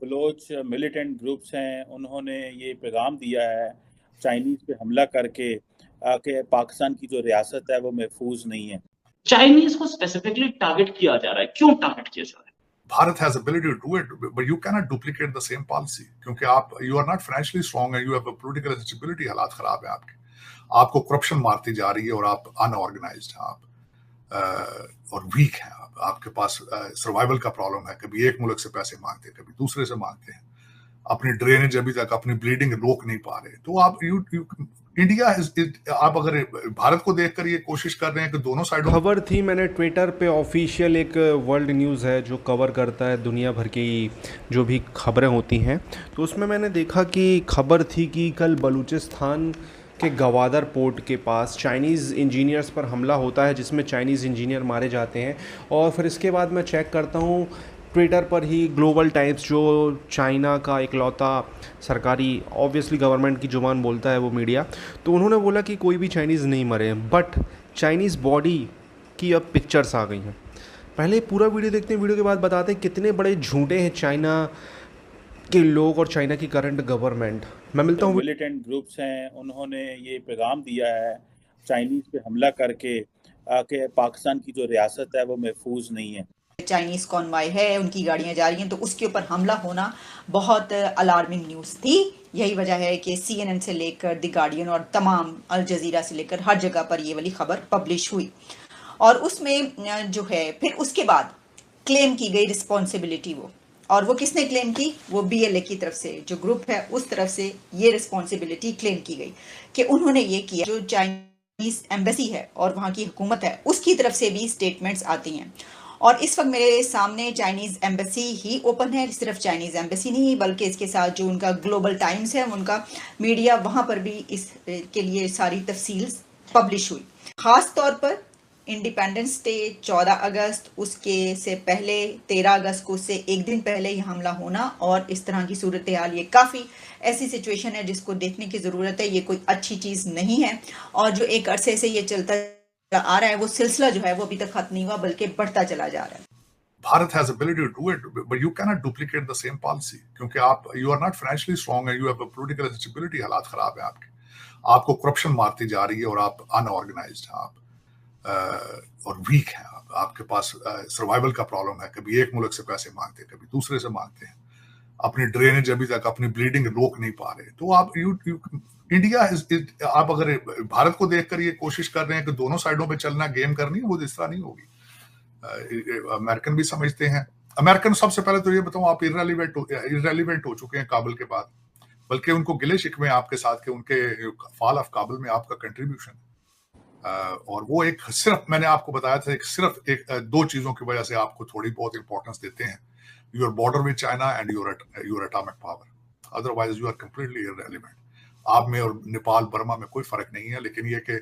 Bloch militant groups हैं, उन्होंने ये पैगाम दिया है चाइनीज पे हमला करके कि पाकिस्तान की जो रियासत है वो महफूज नहीं है। चाइनीज को स्पेसिफिकली टारगेट किया जा रहा है, क्यों टारगेट किया जा रहा है? Bharat has ability to do it, but you cannot duplicate the same policy क्योंकि आप you are not financially strong and you have a political instability। हालात खराब है आपको करप्शन मारती जा रही है और आप अनऑर्गेनाइज्ड हैं, आप और वीक हैं, आपके पास सर्वाइवल का प्रॉब्लम है। कभी एक मुल्क से पैसे मांगते हैं, कभी दूसरे से मांगते हैं, अपनी ड्रेनेज अभी तक अपनी ब्लीडिंग रोक नहीं पा रहे। तो आप इंडिया आप अगर भारत को देखकर ये कोशिश कर रहे हैं कि दोनों साइडों। खबर थी, मैंने ट्विटर पे ऑफिशियल एक वर्ल्ड न्यूज़ है जो कवर करता है दुनिया भर की जो भी खबरें होती हैं, तो उसमें मैंने देखा कि खबर थी कि कल बलूचिस्तान के गवादर पोर्ट के पास चाइनीज़ इंजीनियर्स पर हमला होता है जिसमें चाइनीज़ इंजीनियर मारे जाते हैं। और फिर इसके बाद मैं चेक करता हूँ ट्विटर पर ही ग्लोबल टाइम्स, जो चाइना का इकलौता सरकारी ऑब्वियसली गवर्नमेंट की जुबान बोलता है वो मीडिया, तो उन्होंने बोला कि कोई भी चाइनीज़ नहीं मरे, बट चाइनीज़ बॉडी की अब पिक्चर्स आ गई हैं। पहले पूरा वीडियो देखते हैं, वीडियो के बाद बताते हैं कितने बड़े झूठे हैं चाइना के लोग और चाइना की करंट गवर्नमेंट। मैं मिलता हूँ। मिलिटेंट ग्रुप्स हैं, उन्होंने ये पैगाम दिया है चाइनीज पे हमला करके कि पाकिस्तान की जो रियासत है वो महफूज नहीं है। चाइनीज कॉन्वॉय है, उनकी गाड़ियां जा रही हैं, तो उसके ऊपर हमला होना बहुत अलार्मिंग न्यूज़ थी। यही वजह है कि CNN से लेकर द गार्डियन और तमाम अल जजीरा से लेकर हर जगह पर ये वाली खबर पब्लिश हुई। और उसमें जो है फिर उसके बाद क्लेम की गई रिस्पॉन्सिबिलिटी वो किसने क्लेम की? वो BLA की तरफ से, जो ग्रुप है उस तरफ से ये रिस्पॉन्सिबिलिटी क्लेम की गई कि उन्होंने ये किया। जो चाइनीज एम्बेसी है और वहाँ की हुकूमत है उसकी तरफ से भी स्टेटमेंट्स आती हैं। और इस वक्त मेरे सामने चाइनीज़ एम्बेसी ही ओपन है, सिर्फ चाइनीज़ एम्बेसी नहीं बल्कि इसके साथ जो उनका ग्लोबल टाइम्स है, उनका मीडिया, वहाँ पर भी इसके लिए सारी तफसील पब्लिश हुई। ख़ास तौर पर इंडिपेंडेंस डे 14 अगस्त, उसके से पहले 13 अगस्त को उससे एक दिन पहले ये हमला होना और इस तरह की सूरत हाल, ये काफ़ी ऐसी सिचुएशन है जिसको देखने की ज़रूरत है। ये कोई अच्छी चीज़ नहीं है और जो एक अरसे से ये चलता आ रहा है वो सिलसिला जो है वो अभी तक खत्म नहीं हुआ बल्कि बढ़ता चला जा रहा है। Bharat has ability to do it, but you cannot duplicate the same policy क्योंकि आप you are not financially strong and you have a political instability। हालात खराब है आपको करप्शन मारती जा रही है और आप अनऑर्गेनाइज्ड हैं, आप और वीक हैं, आपके पास सर्वाइवल का प्रॉब्लम है। कभी एक मुल्क से पैसे मांगते हैं, कभी दूसरे से मांगते हैं, अपनी ड्रेनेज अभी तक अपनी ब्लीडिंग रोक नहीं पा रहे। तो आप इंडिया आप अगर भारत को देखकर ये कोशिश कर रहे हैं कि दोनों साइडों पे चलना, गेम करनी है, वो इस तरह नहीं होगी। अमेरिकन भी समझते हैं। अमेरिकन सबसे पहले तो ये बताऊं, आप इररेलेवेंट हो चुके हैं काबुल के बाद, बल्कि उनको गिले शिकवे आपके साथ के उनके फॉल ऑफ काबुल में आपका कंट्रीब्यूशन, और वो एक सिर्फ मैंने आपको बताया था सिर्फ दो चीजों की वजह से आपको थोड़ी बहुत इंपॉर्टेंस देते हैं, your border with China and your atomic power, otherwise you are completely irrelevant. आप में और नेपाल बर्मा में कोई फर्क नहीं है, लेकिन ये कि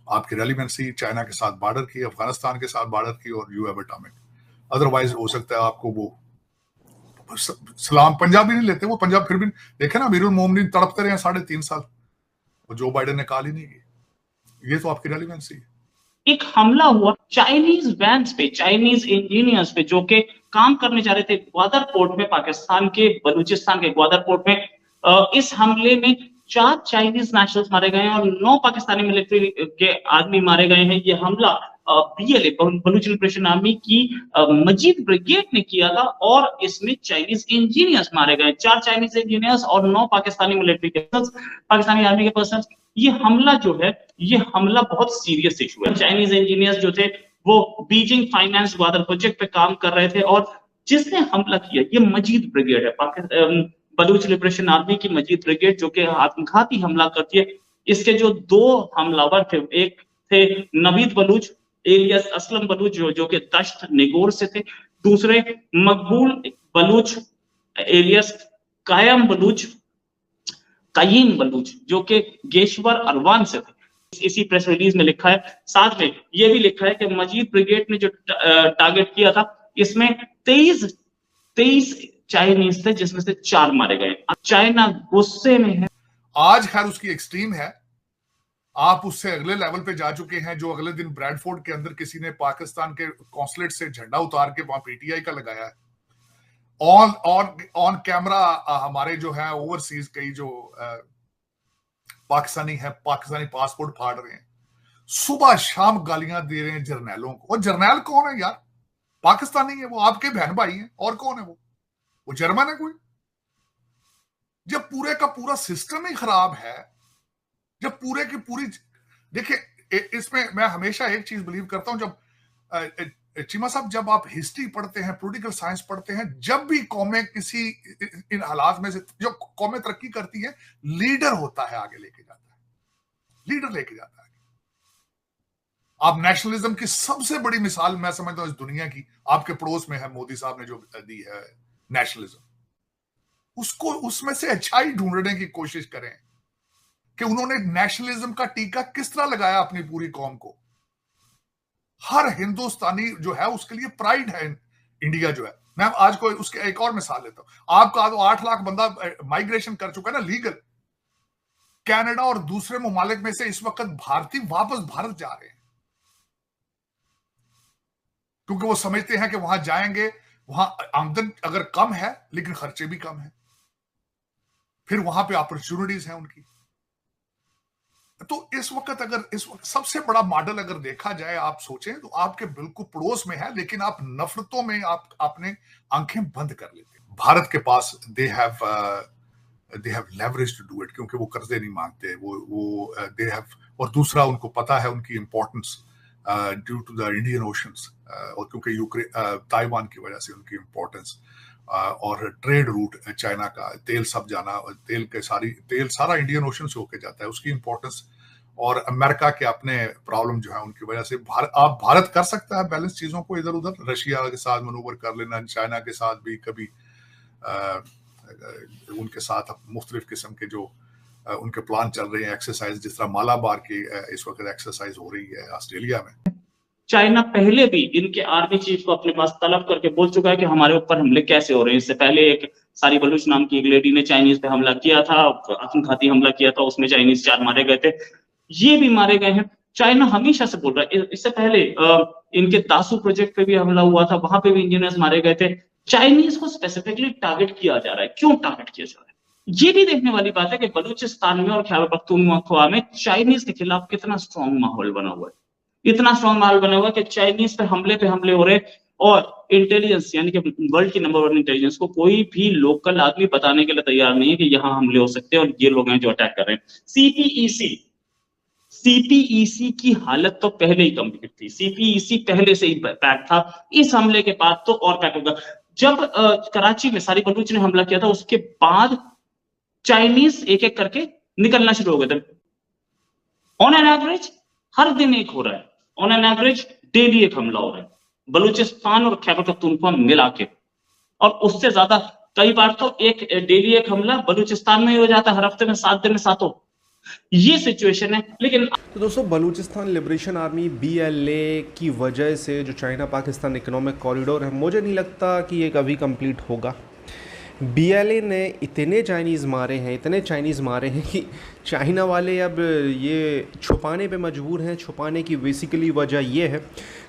आपकी रेलिवेंसी चाइना के साथ बॉर्डर की, अफगानिस्तान के साथ बॉर्डर की, और यू हैव एटॉमिक। अदरवाइज हो सकता है आपको वो सलाम पंजाब ही नहीं लेते, वो पंजाब फिर भी देखे ना, अमीरुल मोमिनीन तड़पते रहे 3.5 साल, वो जो बाइडेन ने कहा ही नहीं की। ये तो आपकी रेलिवेंसी है। एक हमला हुआ चाइनीज वैन्स पे, चाइनीज इंजीनियर्स पे जो कि काम करने जा रहे थे ग्वादर पोर्ट में, पाकिस्तान के बलूचिस्तान के ग्वादर पोर्ट में। इस हमले में 4 चाइनीज नेशनल्स मारे गए हैं और 9 पाकिस्तानी मिलिट्री के आदमी मारे गए हैं। ये हमला BLA बलूच लिबरेशन आर्मी की मजीद ब्रिगेड ने किया था और इसमें चाइनीज इंजीनियर्स मारे गए, 4 चाइनीज इंजीनियर्स और 9 पाकिस्तानी मिलिट्री के पाकिस्तानी आर्मी के पर्सन। ये हमला जो है, ये हमला बहुत सीरियस इशू है। चाइनीज इंजीनियर्स जो थे वो बीजिंग फाइनेंस ग्वादर प्रोजेक्ट पे काम कर रहे थे और जिसने हमला किया ये मजीद ब्रिगेड है, बलूच लिबरेशन आर्मी की मजीद ब्रिगेड, जो कि आत्मघाती हमला करती है। इसके जो 2 हमलावर थे, एक थे नवीद बलूच एलियस असलम बलूच जो कि दश्त निगोर से थे, दूसरे मकबूल बलूच एलियस कायम बलूच कयीम बलूच जो कि गेशवर अरवान से थे। इसी प्रेस रिलीज में लिखा है, साथ में ये भी लिखा है कि मजीद ब्रिगेड ने जो टारगेट किया था इसमें 23 चाइनीज थे, जिसमें से 4 मारे गए। चाइना गुस्से में है। आज खैर उसकी एक्सट्रीम है, आप उससे अगले लेवल पे जा चुके हैं। जो अगले दिन ब्रैडफोर्ड के अंदर किसी ने पाकिस्तान के कॉन्सुलेट से झंडा उतार के वहां PTI का लगाया है, ऑन कैमरा हमारे जो है ओवरसीज कई जो पाकिस्तानी है, पाकिस्तानी पासपोर्ट फाड़ रहे हैं, सुबह शाम गालियां दे रहे हैं जर्नैलों को। और जर्नैल कौन है यार? पाकिस्तानी है वो, आपके बहन भाई हैं। और कौन है वो जर्मन है कोई? जब पूरे का पूरा सिस्टम ही खराब है, जब पूरे की पूरी, देखिए इसमें मैं हमेशा एक चीज बिलीव करता हूं, जब चीमा साहब, जब आप हिस्ट्री पढ़ते हैं, पॉलिटिकल साइंस पढ़ते हैं, जब भी कौमें किसी इन हालात में से जो कौमें तरक्की करती हैं, लीडर होता है, आगे लेके जाता है, लीडर लेके जाता है। आप नेशनलिज्म की सबसे बड़ी मिसाल मैं समझता हूं इस दुनिया की, आपके पड़ोस में है, मोदी साहब ने जो दी है नेशनलिज्म, उसको उसमें से अच्छाई ढूंढने की कोशिश करें कि उन्होंने नेशनलिज्म का टीका किस तरह लगाया अपनी पूरी कौम को। हर हिंदुस्तानी जो है उसके लिए प्राइड है इंडिया जो है। मैं आज को उसके एक और मिसाल लेता हूं। आपका 8 लाख बंदा माइग्रेशन कर चुका है ना, लीगल। कनाडा और दूसरे ममालिक में से इस वक्त भारतीय वापस भारत जा रहे हैं, क्योंकि वो समझते हैं कि वहां जाएंगे, वहां आमदन अगर कम है लेकिन खर्चे भी कम है, फिर वहां पे अपॉर्चुनिटीज हैं उनकी। तो इस वक्त सबसे बड़ा मॉडल अगर देखा जाए, आप सोचें तो आपके बिल्कुल पड़ोस में है, लेकिन आप नफरतों में आप अपने आंखें बंद कर लेते हैं। भारत के पास they have leverage to do it, क्योंकि वो कर्जे नहीं मांगते, वो दे हैव, और दूसरा उनको पता है उनकी importance due to the Indian oceans, और क्योंकि ताइवान की वजह से उनकी इंपॉर्टेंस, और ट्रेड रूट चाइना का तेल सब जाना, तेल सारा इंडियन ओशन से होके जाता है, उसकी इंपॉर्टेंस, और अमेरिका के अपने प्रॉब्लम जो है उनकी वजह से भारत कर सकता है बैलेंस चीजों को इधर उधर, रशिया के साथ मनूवर कर लेना, चाइना के साथ भी कभी उनके साथ मुख्तलिफ किस्म के जो उनके प्लान चल रहे हैं, एक्सरसाइज, जिस तरह मालाबार की इस वक्त एक्सरसाइज हो रही है ऑस्ट्रेलिया में। चाइना पहले भी इनके आर्मी चीफ को अपने पास तलब करके बोल चुका है कि हमारे ऊपर हमले कैसे हो रहे हैं। इससे पहले एक सारी बलूच नाम की एक लेडी ने चाइनीज पे हमला किया था, आत्मघाती हमला किया था, उसमें चाइनीज 4 मारे गए थे, ये भी मारे गए हैं। चाइना हमेशा से बोल रहा है, इससे पहले इनके दासू प्रोजेक्ट पे भी हमला हुआ था, वहां पे भी इंजीनियर्स मारे गए थे। चाइनीज को स्पेसिफिकली टारगेट किया जा रहा है। क्यों टारगेट किया जा रहा है? ये भी देखने वाली बात है कि बलूचिस्तान में और खैबर पख्तूनख्वा में चाइनीज के खिलाफ कितना स्ट्रॉन्ग माहौल बना हुआ है। इतना स्ट्रॉन्ग माहौल बना हुआ कि चाइनीज पे हमले हो रहे, और इंटेलिजेंस यानी कि वर्ल्ड की नंबर 1 इंटेलिजेंस को कोई भी लोकल आदमी बताने के लिए तैयार नहीं है कि यहाँ हमले हो सकते हैं और ये लोग हैं जो अटैक कर रहे हैं। सीपीईसी की हालत तो पहले ही कम्प्लीट थी, सीपीईसी पहले से ही पैक था, इस हमले के बाद तो और पैक होगा। जब कराची में सारी बलूच ने हमला किया था, उसके बाद चाइनीज एक एक करके निकलना शुरू हो गए थे। ऑन एन एवरेज हर दिन एक हो रहा है, ऑन एन एवरेज डेली एक हमला हो रहा है, बलूचिस्तान और खैबर पख्तूनख्वा मिला के। और उससे ज्यादा कई बार तो एक डेली एक हमला बलूचिस्तान में ही हो जाता है, हर हफ्ते में 7 दिन में 7 ये सिचुएशन है। लेकिन तो दोस्तों, बलूचिस्तान लिबरेशन आर्मी BLA की वजह से जो चाइना पाकिस्तान इकोनॉमिक कॉरिडोर है, मुझे नहीं लगता कि ये कभी कंप्लीट होगा। BLA ने इतने चाइनीज़ मारे हैं कि चाइना वाले अब ये छुपाने पे मजबूर हैं। छुपाने की बेसिकली वजह ये है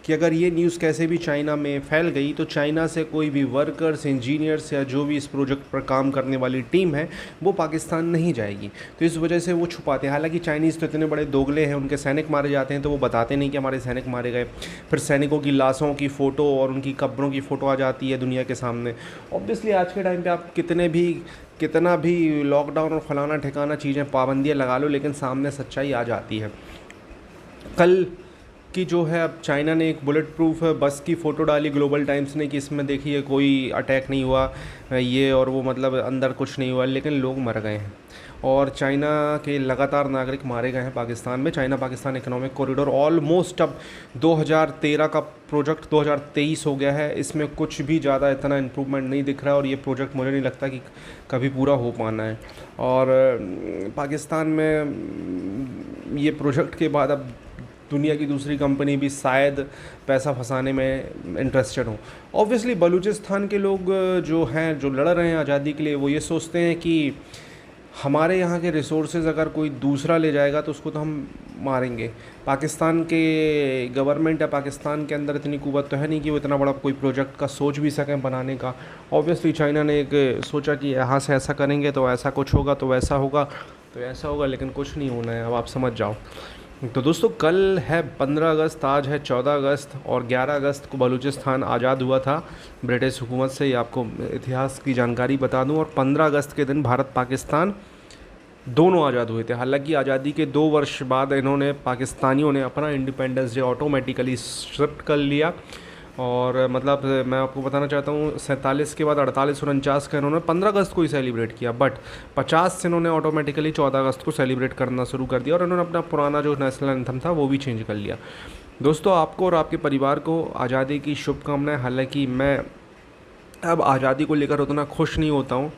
कि अगर ये न्यूज़ कैसे भी चाइना में फैल गई तो चाइना से कोई भी वर्कर्स, इंजीनियर्स या जो भी इस प्रोजेक्ट पर काम करने वाली टीम है वो पाकिस्तान नहीं जाएगी। तो इस वजह से वो छुपाते हैं। हालांकि चाइनीज़ तो इतने बड़े दोगले हैं, उनके सैनिक मारे जाते हैं तो वो बताते नहीं कि हमारे सैनिक मारे गए। फिर सैनिकों की लाशों की फ़ोटो और उनकी कब्रों की फ़ोटो आ जाती है दुनिया के सामने। ऑब्वियसली आज के टाइम पर आप कितना भी लॉकडाउन और फलाना ठिकाना चीज़ें पाबंदियाँ लगा लो, लेकिन सामने सच्चाई आ जाती है। कल की जो है, अब चाइना ने एक बुलेट प्रूफ बस की फ़ोटो डाली ग्लोबल टाइम्स ने कि इसमें देखिए कोई अटैक नहीं हुआ, ये और वो, मतलब अंदर कुछ नहीं हुआ, लेकिन लोग मर गए हैं। और चाइना के लगातार नागरिक मारे गए हैं पाकिस्तान में। China Pakistan economic corridor almost अब 2013 का प्रोजेक्ट 2023 हो गया है। इसमें कुछ भी ज़्यादा इतना इम्प्रूवमेंट नहीं दिख रहा है और ये प्रोजेक्ट मुझे नहीं लगता कि कभी पूरा हो पाना है। और पाकिस्तान में ये प्रोजेक्ट के बाद अब दुनिया की दूसरी कंपनी भी शायद पैसा फंसाने में इंटरेस्टेड हो। ऑब्वियसली बलूचिस्तान के लोग जो हैं, जो लड़ रहे हैं आज़ादी के लिए, वो ये सोचते हैं कि हमारे यहाँ के रिसोर्सेज अगर कोई दूसरा ले जाएगा तो उसको तो हम मारेंगे। पाकिस्तान के गवर्नमेंट या पाकिस्तान के अंदर इतनी कुव्वत तो है नहीं कि वो इतना बड़ा कोई प्रोजेक्ट का सोच भी सकें बनाने का। ऑब्वियसली चाइना ने एक सोचा कि यहाँ से ऐसा करेंगे तो ऐसा कुछ होगा, तो वैसा होगा, तो ऐसा होगा, लेकिन कुछ नहीं होना है, अब आप समझ जाओ। तो दोस्तों कल है 15 अगस्त, आज है 14 अगस्त और 11 अगस्त को बलूचिस्तान आज़ाद हुआ था ब्रिटिश हुकूमत से। ये आपको इतिहास की जानकारी बता दूं। और 15 अगस्त के दिन भारत पाकिस्तान दोनों आज़ाद हुए थे। हालांकि आज़ादी के 2 वर्ष बाद इन्होंने पाकिस्तानियों ने अपना इंडिपेंडेंस डे ऑटोमेटिकली शिफ्ट कर लिया। और मतलब मैं आपको बताना चाहता हूँ 47 के बाद 48 और 49 का इन्होंने 15 अगस्त को ही सेलिब्रेट किया, बट 50 से इन्होंने ऑटोमेटिकली 14 अगस्त को सेलिब्रेट करना शुरू कर दिया और इन्होंने अपना पुराना जो नेशनल एंथम था वो भी चेंज कर लिया। दोस्तों आपको और आपके परिवार को आज़ादी की शुभकामनाएं। हालांकि मैं अब आज़ादी को लेकर उतना खुश नहीं होता हूँ,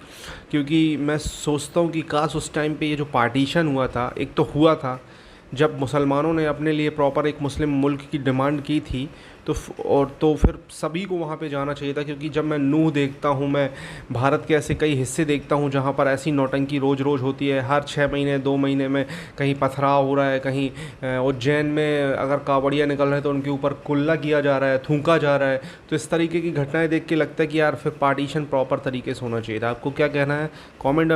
क्योंकि मैं सोचता हूँ कि काश उस टाइम पे ये जो पार्टीशन हुआ था, एक तो हुआ था जब मुसलमानों ने अपने लिए प्रॉपर एक मुस्लिम मुल्क की डिमांड की थी, तो फिर सभी को वहाँ पे जाना चाहिए था। क्योंकि जब मैं नूह देखता हूँ, मैं भारत के ऐसे कई हिस्से देखता हूँ जहाँ पर ऐसी नौटंकी रोज़ रोज़ होती है। हर 6 महीने 2 महीने में कहीं पथराव हो रहा है, कहीं उज्जैन में अगर कावड़िया निकल रहे हैं तो उनके ऊपर कुल्ला किया जा रहा है, थूका जा रहा है। तो इस तरीके की घटनाएँ देख के लगता है कि यार फिर पार्टीशन प्रॉपर तरीके से होना चाहिए था। आपको क्या कहना है? कॉमेंट